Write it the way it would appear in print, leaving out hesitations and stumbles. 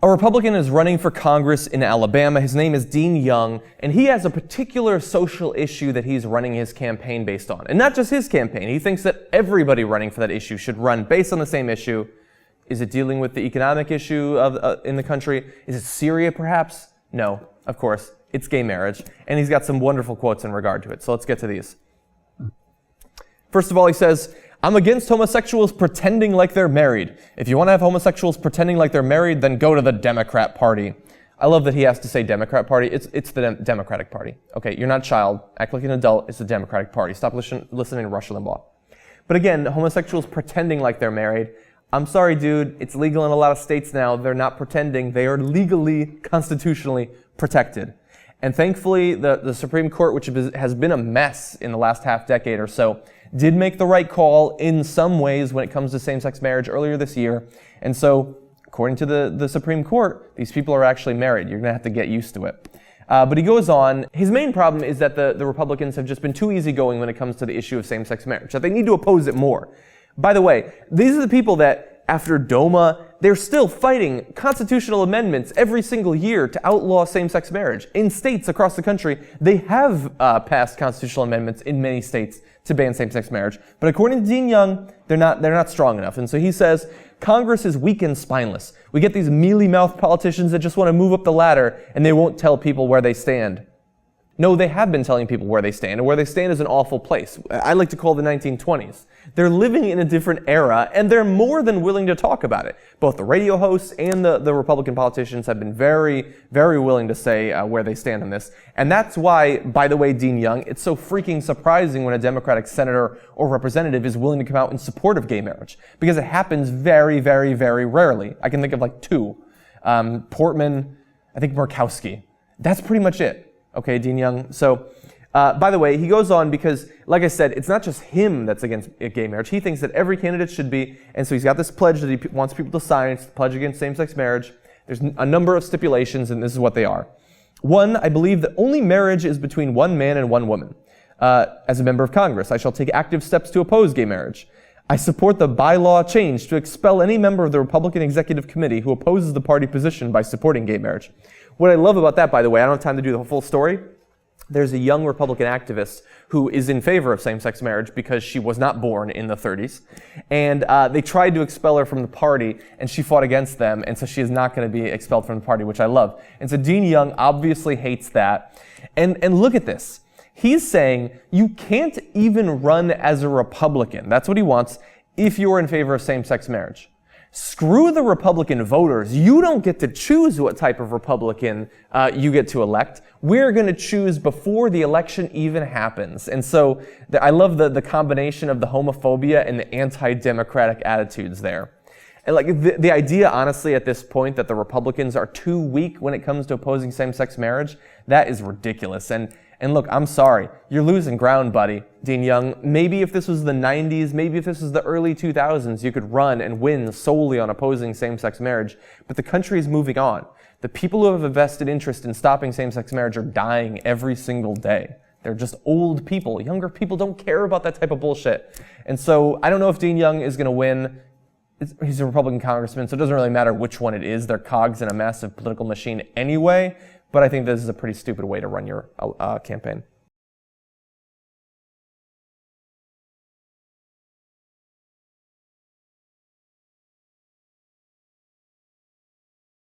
A Republican is running for Congress in Alabama. His name is Dean Young, and he has a particular social issue that he's running his campaign based on. And not just his campaign. He thinks that everybody running for that issue should run based on the same issue. Is it dealing with the economic issue in the country? Is it Syria, perhaps? No, of course. It's gay marriage. And he's got some wonderful quotes in regard to it. So let's get to these. First of all, he says, "I'm against homosexuals pretending like they're married. If you want to have homosexuals pretending like they're married, then go to the Democrat Party." I love that he has to say Democrat Party. It's the Democratic Party. Okay, you're not a child. Act like an adult. It's the Democratic Party. Stop listening to Rush Limbaugh. But again, homosexuals pretending like they're married. I'm sorry, dude. It's legal in a lot of states now. They're not pretending. They are legally, constitutionally protected. And thankfully, the Supreme Court, which has been a mess in the last half decade or so, did make the right call in some ways when it comes to same-sex marriage earlier this year. And so, according to the Supreme Court, these people are actually married. You're going to have to get used to it. But he goes on. His main problem is that the Republicans have just been too easygoing when it comes to the issue of same-sex marriage, that they need to oppose it more. By the way, these are the people that, after DOMA, they're still fighting constitutional amendments every single year to outlaw same-sex marriage. In states across the country, they have passed constitutional amendments in many states to ban same-sex marriage. But according to Dean Young, they're not strong enough. And so he says, Congress is weak and spineless. We get these mealy-mouthed politicians that just want to move up the ladder, and they won't tell people where they stand. No, they have been telling people where they stand, and where they stand is an awful place. I like to call the 1920s. They're living in a different era, and they're more than willing to talk about it. Both the radio hosts and the Republican politicians have been very, very willing to say where they stand on this. And that's why, by the way, Dean Young, it's so freaking surprising when a Democratic senator or representative is willing to come out in support of gay marriage, because it happens very, very, very rarely. I can think of like two. Portman, I think Murkowski. That's pretty much it. Okay, Dean Young. So, by the way, he goes on because, like I said, it's not just him that's against gay marriage. He thinks that every candidate should be, and so he's got this pledge that he wants people to sign. It's the pledge against same-sex marriage. There's a number of stipulations, and this is what they are. One, I believe that only marriage is between one man and one woman. As a member of Congress, I shall take active steps to oppose gay marriage. I support the bylaw change to expel any member of the Republican Executive Committee who opposes the party position by supporting gay marriage. What I love about that, by the way, I don't have time to do the full story. There's a young Republican activist who is in favor of same-sex marriage because she was not born in the 30s. And they tried to expel her from the party, and she fought against them, and so she is not going to be expelled from the party, which I love. And so Dean Young obviously hates that. And look at this. He's saying you can't even run as a Republican. That's what he wants if you're in favor of same-sex marriage. Screw the Republican voters. You don't get to choose what type of Republican you get to elect. We're going to choose before the election even happens. And so I love the combination of the homophobia and the anti-democratic attitudes there. And like the idea, honestly, at this point that the Republicans are too weak when it comes to opposing same-sex marriage, that is ridiculous. And look, I'm sorry. You're losing ground, buddy, Dean Young. Maybe if this was the 90s, maybe if this was the early 2000s, you could run and win solely on opposing same-sex marriage. But the country is moving on. The people who have a vested interest in stopping same-sex marriage are dying every single day. They're just old people. Younger people don't care about that type of bullshit. And so I don't know if Dean Young is going to win. He's a Republican congressman, so it doesn't really matter which one it is. They're cogs in a massive political machine anyway. But I think this is a pretty stupid way to run your campaign.